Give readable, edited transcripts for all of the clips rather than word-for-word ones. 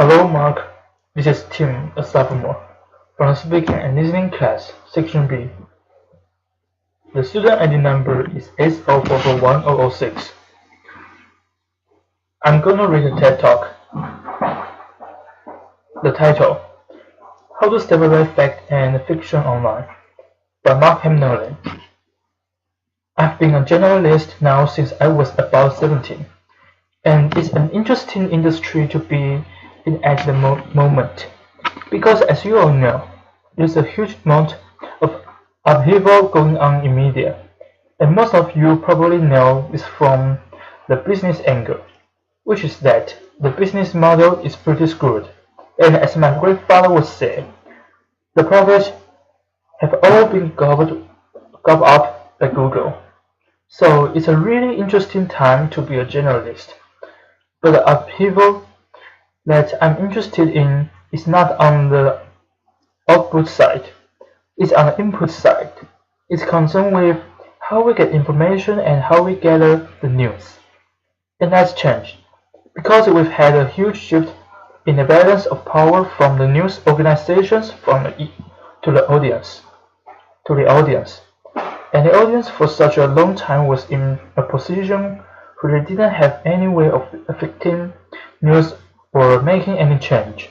Hello, Mark. This is Tim, a sophomore, from the Speaking and Listening class, Section B. The student ID number is S04410006. I'm gonna read a TED Talk. The title: How to Separate Fact and Fiction Online, by Markham Nolan. I've been a journalist now since I was about 17, and it's an interesting industry to be in at the moment, because as you all know, there's a huge amount of upheaval going on in media, and most of you probably know this from the business angle, which is that the business model is pretty screwed, and as my grandfather would say, the profits have all been gobbled up by Google. So it's a really interesting time to be a journalist. But the upheaval that I'm interested in is not on the output side, it's on the input side. It's concerned with how we get information and how we gather the news. And that's changed, because we've had a huge shift in the balance of power from the news organizations to the audience. And the audience for such a long time was in a position where they didn't have any way of affecting news or making any change.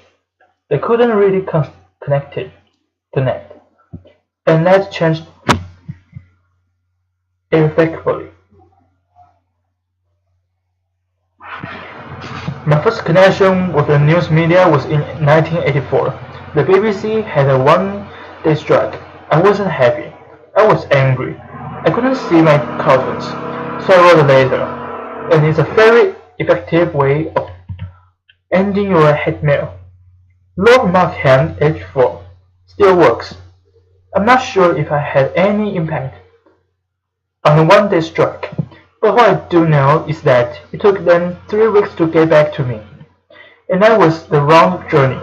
They couldn't really connect. And that changed irrevocably. My first connection with the news media was in 1984. The BBC had a one-day strike. I wasn't happy. I was angry. I couldn't see my cartoons, so I wrote a letter. And it's a very effective way of ending your hate mail. Lord Markham, age 4, still works. I'm not sure if I had any impact on the one-day strike, but what I do know is that it took them 3 weeks to get back to me, and that was the wrong journey.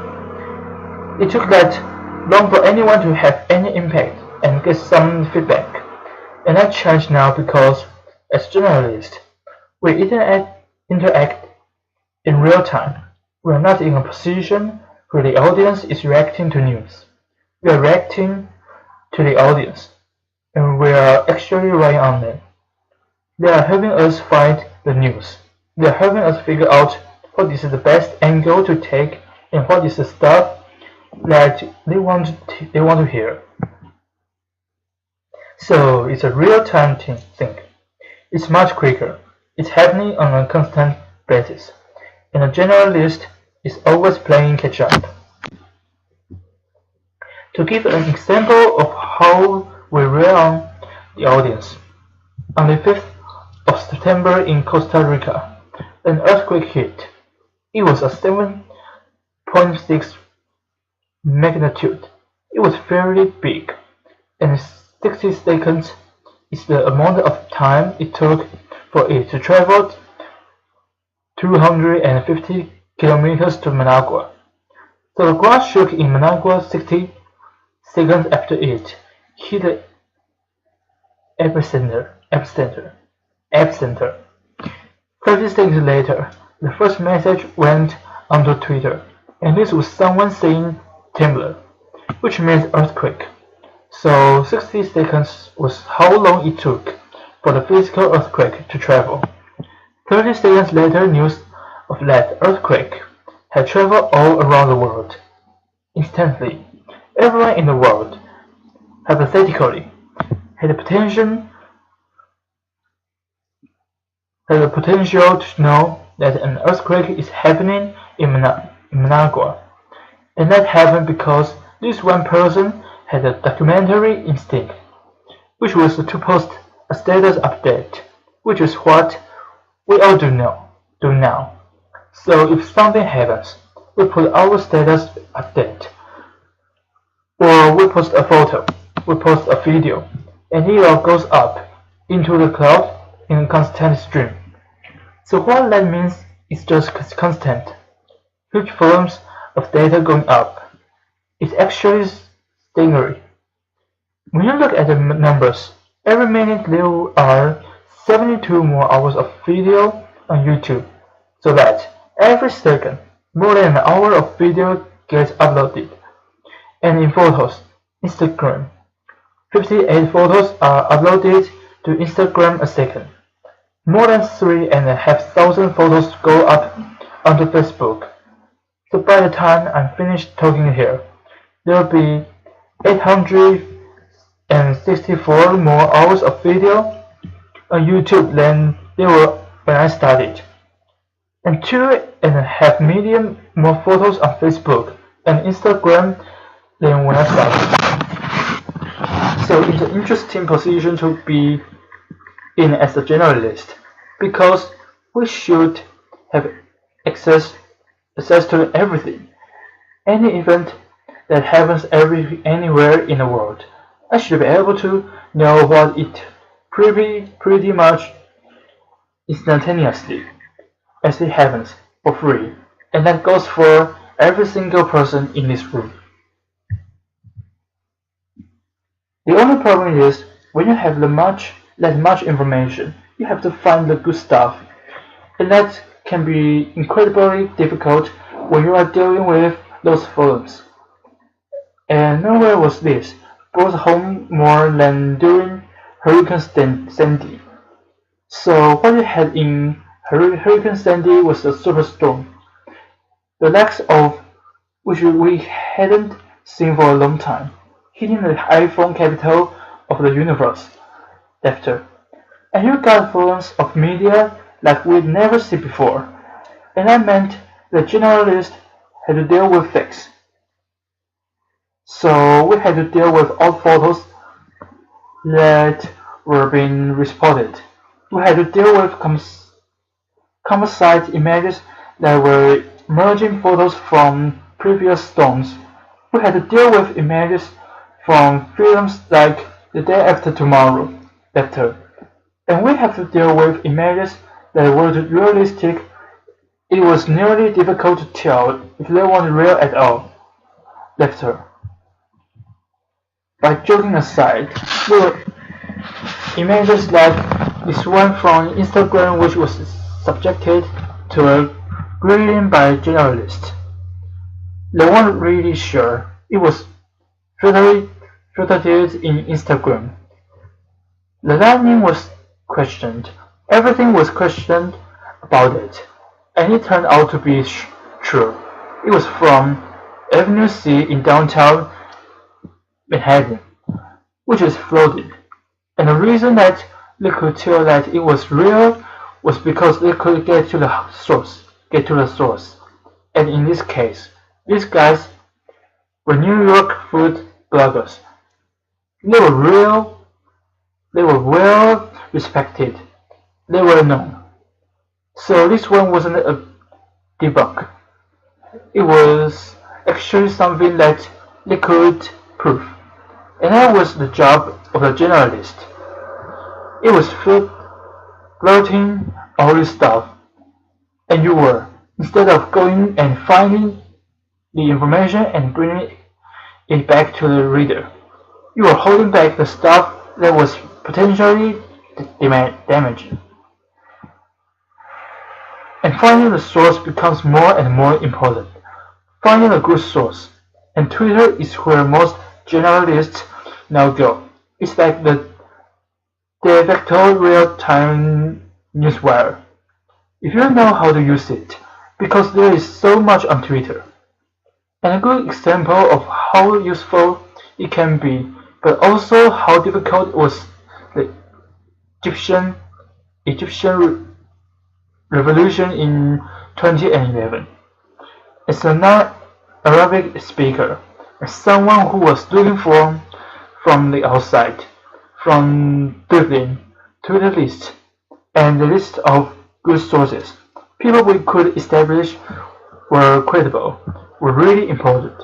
It took that long for anyone to have any impact and get some feedback, and that changed now because, as journalists, we interact in real time. We are not in a position where the audience is reacting to news. We are reacting to the audience, and we are actually relying on them. They are helping us find the news. They are helping us figure out what is the best angle to take and what is the stuff that they want to hear. So it's a real-time thing. It's much quicker. It's happening on a constant basis, and a journalist is always playing catch-up. To give an example of how we rely on the audience, on the 5th of September in Costa Rica, an earthquake hit. It was a 7.6 magnitude. It was fairly big, and 60 seconds is the amount of time it took for it to travel 250 kilometers to Managua. So the ground shook in Managua 60 seconds after it hit the epicenter. 30 seconds later, the first message went onto Twitter, and this was someone saying "Timber," which means earthquake. So 60 seconds was how long it took for the physical earthquake to travel. 30 seconds later, news of that earthquake had traveled all around the world. Instantly, everyone in the world, hypothetically, had the potential to know that an earthquake is happening in Managua. And that happened because this one person had a documentary instinct, which was to post a status update, which is what we all do now. So if something happens, we put our status update, or we post a photo, we post a video, and it all goes up into the cloud in a constant stream. So what that means is just constant, huge volumes of data going up. It's actually staggering. When you look at the numbers, every minute there are 72 more hours of video on YouTube, so that every second More than an hour of video gets uploaded. And in photos, Instagram. 58 photos are uploaded to Instagram a second. More than 3,500 photos go up onto Facebook. So by the time I'm finished talking here, there will be 864 more hours of video on YouTube than there were when I started, and 2.5 million more photos on Facebook and Instagram than when I started. So it's an interesting position to be in as a generalist, because we should have access to everything. Any event that happens anywhere in the world, I should be able to know what it pretty much instantaneously as it happens for free, and that goes for every single person in this room. The only problem is when you have that much information, you have to find the good stuff, and that can be incredibly difficult when you are dealing with those forums. And nowhere was this brought home more than during Hurricane Sandy. So what we had in Hurricane Sandy was a superstorm, the likes of which we hadn't seen for a long time, hitting the iPhone capital of the universe, after. And you got forms of media like we'd never seen before, and that meant the generalist had to deal with fakes. So we had to deal with old photos that were being reported. We had to deal with composite images that were merging photos from previous storms. We had to deal with images from films like The Day After Tomorrow, after. And we have to deal with images that were realistic. It was nearly difficult to tell if they weren't real at all, after. By joking aside, there were images like this one from Instagram which was subjected to a grading by journalists. They weren't really sure it was filtered in Instagram. The lightning was questioned. Everything was questioned about it, and it turned out to be true. It was from Avenue C in downtown Manhattan, which is flooded. And the reason that they could tell that it was real was because they could get to the source. And in this case, these guys were New York food bloggers. They were real, they were well respected, they were known. So this one wasn't a debunk. It was actually something that they could prove. And that was the job of the journalist. It was flirting all this stuff, and you were, instead of going and finding the information and bringing it back to the reader, you were holding back the stuff that was potentially damaging. And finding the source becomes more and more important. Finding a good source. And Twitter is where most generalists now go. It's like the de facto real-time newswire, if you know how to use it, because there is so much on Twitter. And a good example of how useful it can be, but also how difficult was the Egyptian revolution in 2011. As a non-Arabic speaker, as someone who was looking from the outside, from Dublin to the list, and the list of good sources, people we could establish were credible, were really important.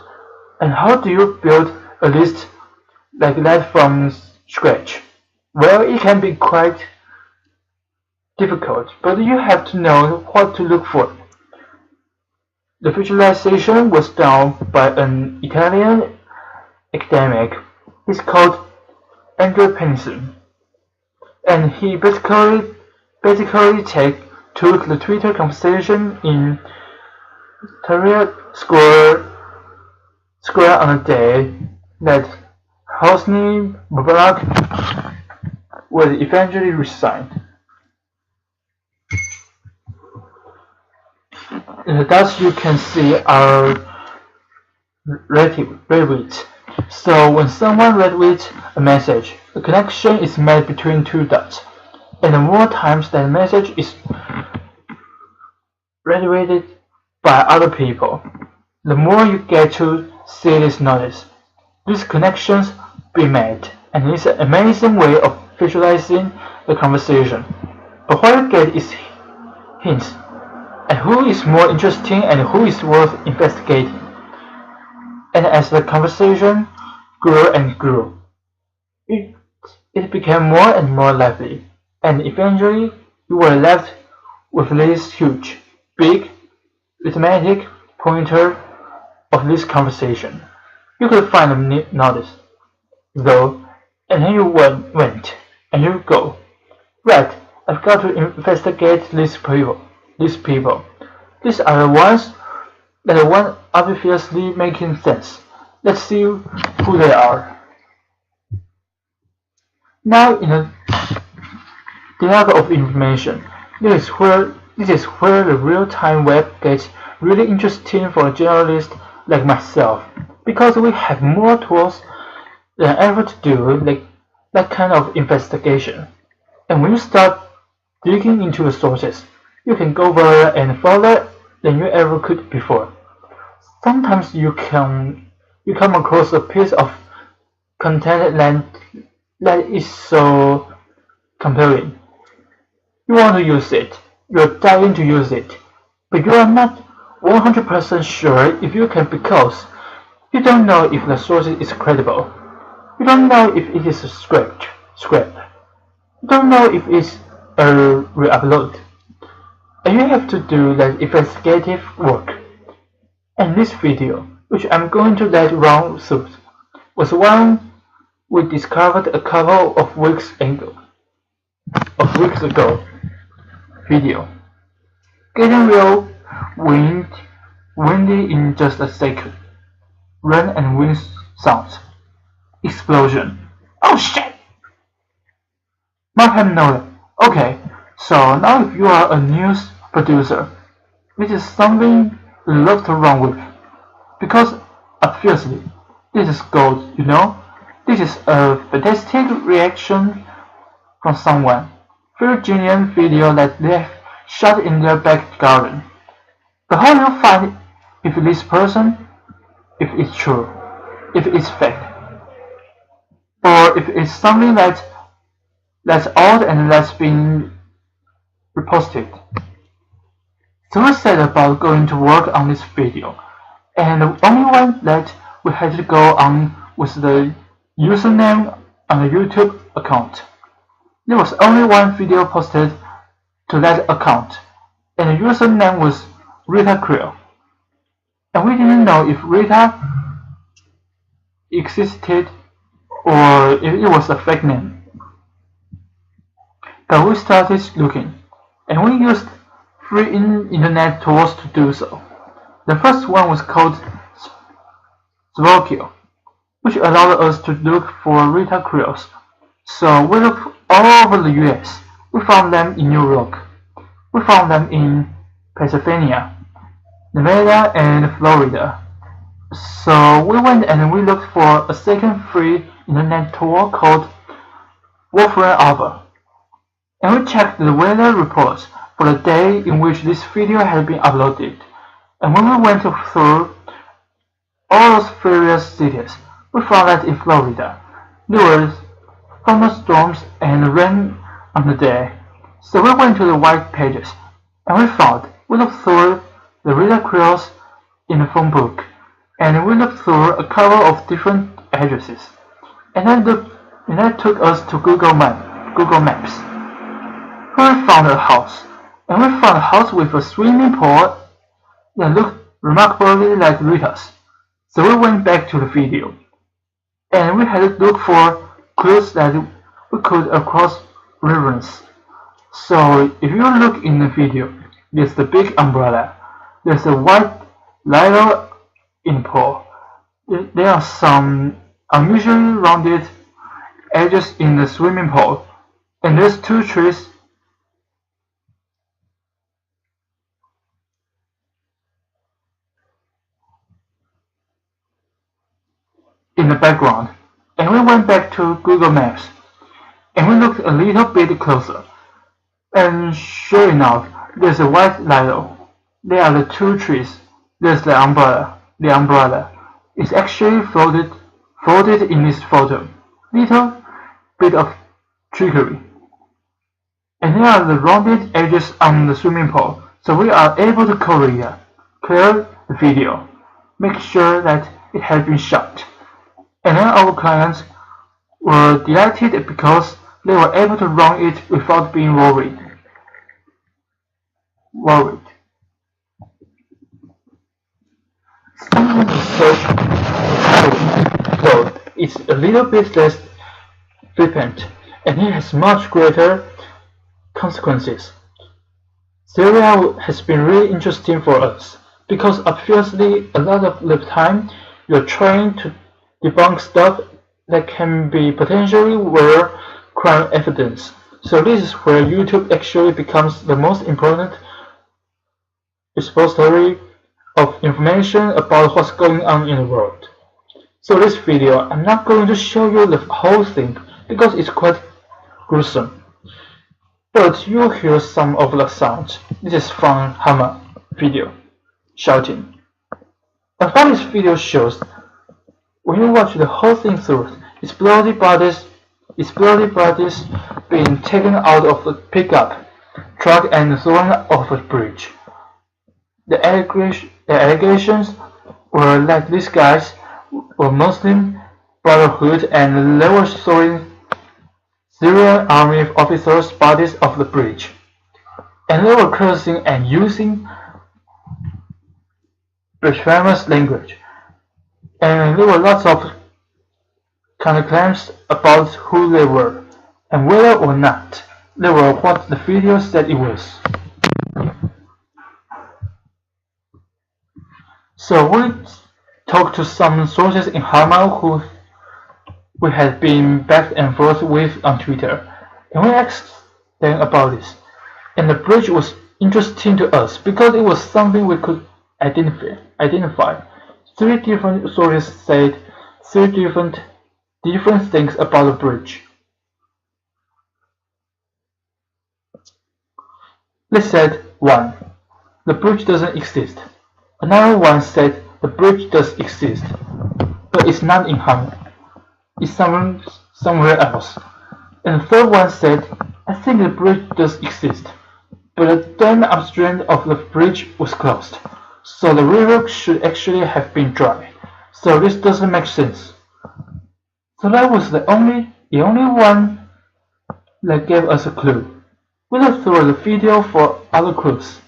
And how do you build a list like that from scratch? Well, it can be quite difficult, but you have to know what to look for. The visualization was done by an Italian academic. He's called Andrea Penison, and he basically took the Twitter conversation in Terrier square on the day that Hosni Mubarak was eventually resigned. Thus you can see our retweet. So when someone retweets a message, a connection is made between two dots, and the more times that message is retweeted by other people, the more you get to see this notice. These connections be made, and it's an amazing way of visualizing the conversation. But what you get is hints at who is more interesting and who is worth investigating. And as the conversation grew and grew, it became more and more lively, and eventually you were left with this huge, big, arithmetic pointer of this conversation. You could find a notice, though, and then you went, and you go. Right, I've got to investigate these people. These are the ones that weren't obviously making sense. Let's see who they are. Now in the dialogue of information, this is where the real-time web gets really interesting for a journalist like myself, because we have more tools than ever to do that kind of investigation. And when you start digging into the sources, you can go further and further than you ever could before. Sometimes you come across a piece of content that is so compelling. You want to use it, you're dying to use it, but you are not 100% sure if you can because you don't know if the source is credible. You don't know if it is a script. You don't know if it's a re-upload. And you have to do that investigative work. And this video, which I'm going to let run through, was one we discovered a couple of weeks ago. Video. Getting real windy in just a second. Rain and wind sounds. Explosion. Oh shit! Markham Nolan. Okay, so now if you are a news producer, this is something you love to run with. Because obviously, this is gold, you know? This is a fantastic reaction from someone. Very genuine video that they've shot in their back garden. But how do you find if this person, if it's true, if it's fake, or if it's something that's odd and that's been reposted? So we set about going to work on this video, and the only one that we had to go on was the username on the YouTube account. There was only one video posted to that account, and the username was Rita Creel. And we didn't know if Rita existed or if it was a fake name. But we started looking, and we used free internet tools to do so. The first one was called Spokio, which allowed us to look for Rita Creels. So we looked all over the US. We found them in New York. We found them in Pennsylvania, Nevada, and Florida. So we went and we looked for a second free internet tool called Wolfram Arbor. And we checked the weather reports for the day in which this video had been uploaded. And when we went through all those various cities, we found that in Florida, there were thunderstorms and rain on the day. So we went to the white pages, and we looked through the Rita Creels in the phone book, and we looked through a couple of different addresses. And that took us to Google Maps. Where we found a house, and we found a house with a swimming pool that looked remarkably like Rita's. So we went back to the video, and we had to look for clues that we could across rivers. So if you look in the video, there's the big umbrella, there's a white Later in pool, there are some unusually rounded edges in the swimming pool, and there's two trees in the background. And we went back to Google Maps, and we looked a little bit closer. And sure enough, there's a white ladder. There are the two trees. There's the umbrella. The umbrella is actually folded in this photo. Little bit of trickery. And there are the rounded edges on the swimming pool, so we are able to clear the video, make sure that it had been shot. And then our clients were delighted because they were able to run it without being worried. Stealing the search code is a little bit less flippant, and it has much greater consequences. Syria has been really interesting for us, because obviously a lot of the time you're trying to debunk stuff that can be potentially war crime evidence. So this is where YouTube actually becomes the most important repository of information about what's going on in the world. So this video, I'm not going to show you the whole thing because it's quite gruesome. But you'll hear some of the sounds. This is from Hammer video, shouting. And what this video shows, when you watch the whole thing through, it's bloody bodies being taken out of the pickup truck and thrown off a bridge. The allegations were that these guys were Muslim Brotherhood and they were throwing Syrian army officers' bodies off the bridge. And they were cursing and using blasphemous language. And there were lots of counterclaims about who they were, and whether or not they were what the video said it was. So we talked to some sources in Hammer who we had been back and forth with on Twitter, and we asked them about this. And the bridge was interesting to us because it was something we could identify. Three different sources said three different things about the bridge. They said 1. The bridge doesn't exist. Another one said the bridge does exist, but it's not in Hammer. It's somewhere else. And the third one said, I think the bridge does exist, but the dam upstream of the bridge was closed, so the river should actually have been dry. So this doesn't make sense. So that was the only one that gave us a clue. We looked through the video for other clues.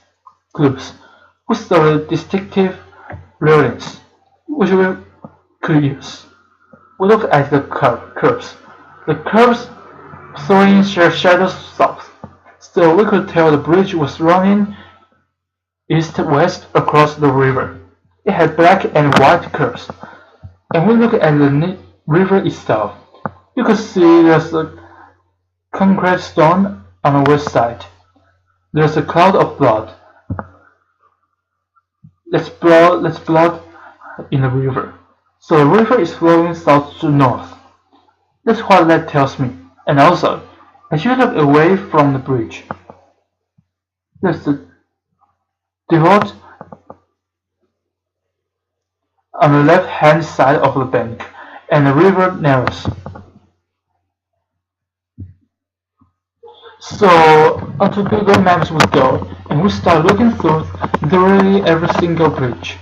We saw the distinctive railings, which we could use. We looked at the curves. The curves throwing shadows south, so we could tell the bridge was running east-west across the river. It had black and white curves. And we looked at the river itself. You could see there's a concrete stone on the west side. There's a cloud of blood. That's blood in the river. So the river is flowing south to north. That's what that tells me. And also, as you look away from the bridge, there's the divot on the left-hand side of the bank, and the river narrows. So onto Google Maps we go, and we start looking through literally every single bridge.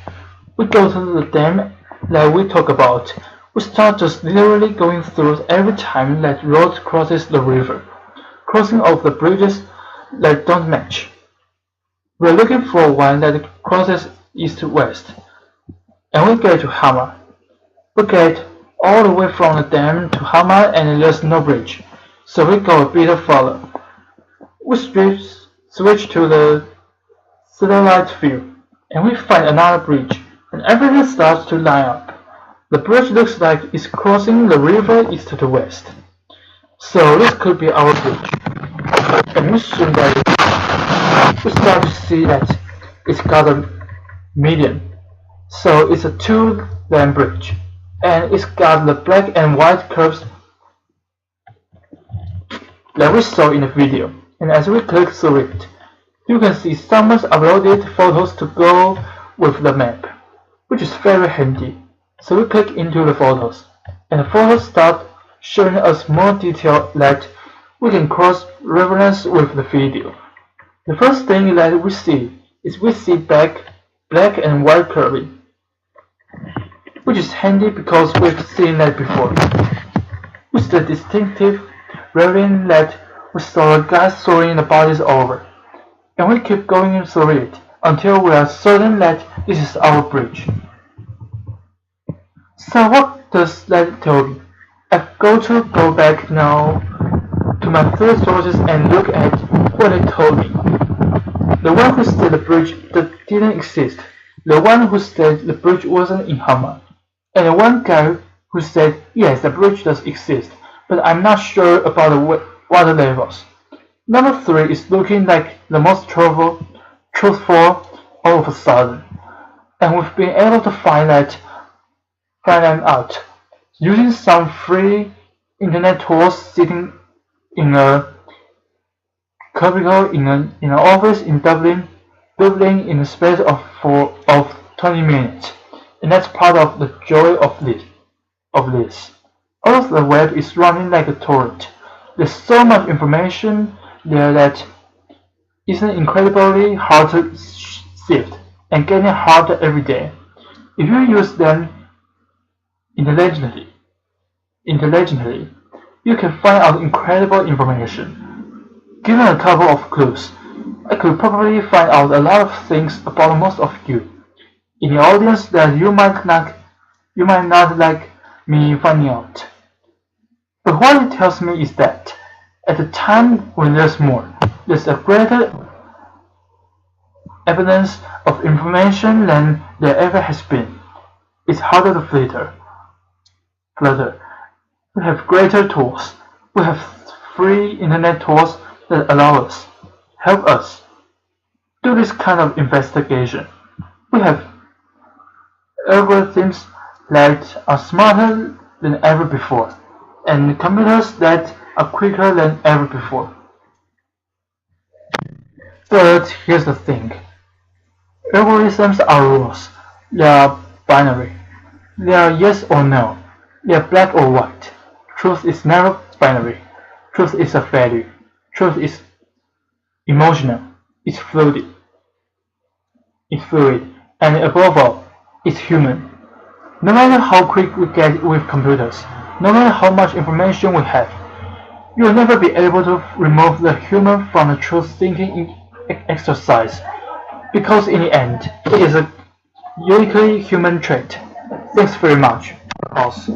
We go to the dam that we talk about. We start just literally going through every time that road crosses the river, crossing off the bridges that don't match. We're looking for one that crosses east to west, and we get to Hammer. We get all the way from the dam to Hammer, and there's no bridge, so we go a bit further. We switch to the satellite view, and we find another bridge. and everything starts to line up. The bridge looks like it's crossing the river east to west. So this could be our bridge. And we soon we start to see that it's got a median. So it's a two-lane bridge. And it's got the black and white curves that we saw in the video. And as we click through it, you can see someone's uploaded photos to go with the map, which is very handy. So we click into the photos, and the photos start showing us more detail that we can cross-reference with the video. The first thing that we see is black and white curving, which is handy because we've seen that before. With the distinctive ravine that we saw the guys throwing the bodies over, and we keep going through it until we are certain that this is our bridge. So what does that tell me? I've got to go back now to my three sources and look at what they told me. The one who said the bridge didn't exist, the one who said the bridge wasn't in Hama, and the one guy who said yes, the bridge does exist, but I'm not sure about the water levels. Number 3 is looking like the most truthful all of a sudden, and we've been able to find them out using some free internet tools sitting in a cubicle in an office in Dublin in the space of 20 minutes, and that's part of the joy of this. All of the web is running like a torrent. There's so much information there that isn't incredibly hard to sift, and getting harder every day. If you use them intelligently, you can find out incredible information. Given a couple of clues, I could probably find out a lot of things about most of you in the audience that you might not like me finding out. But what it tells me is that at a time when there's a greater abundance of information than there ever has been. It's harder to filter. We have greater tools. We have free internet tools that help us do this kind of investigation. We have algorithms that are smarter than ever before, and computers that are quicker than ever before. But here's the thing. Algorithms are rules. They are binary. They are yes or no. They are black or white. Truth is never binary. Truth is a value. Truth is emotional. It's fluid. And above all, it's human. No matter how quick we get with computers, no matter how much information we have, you will never be able to remove the human from the truth-thinking exercise, because in the end, it is a uniquely human trait. Thanks very much. Pause.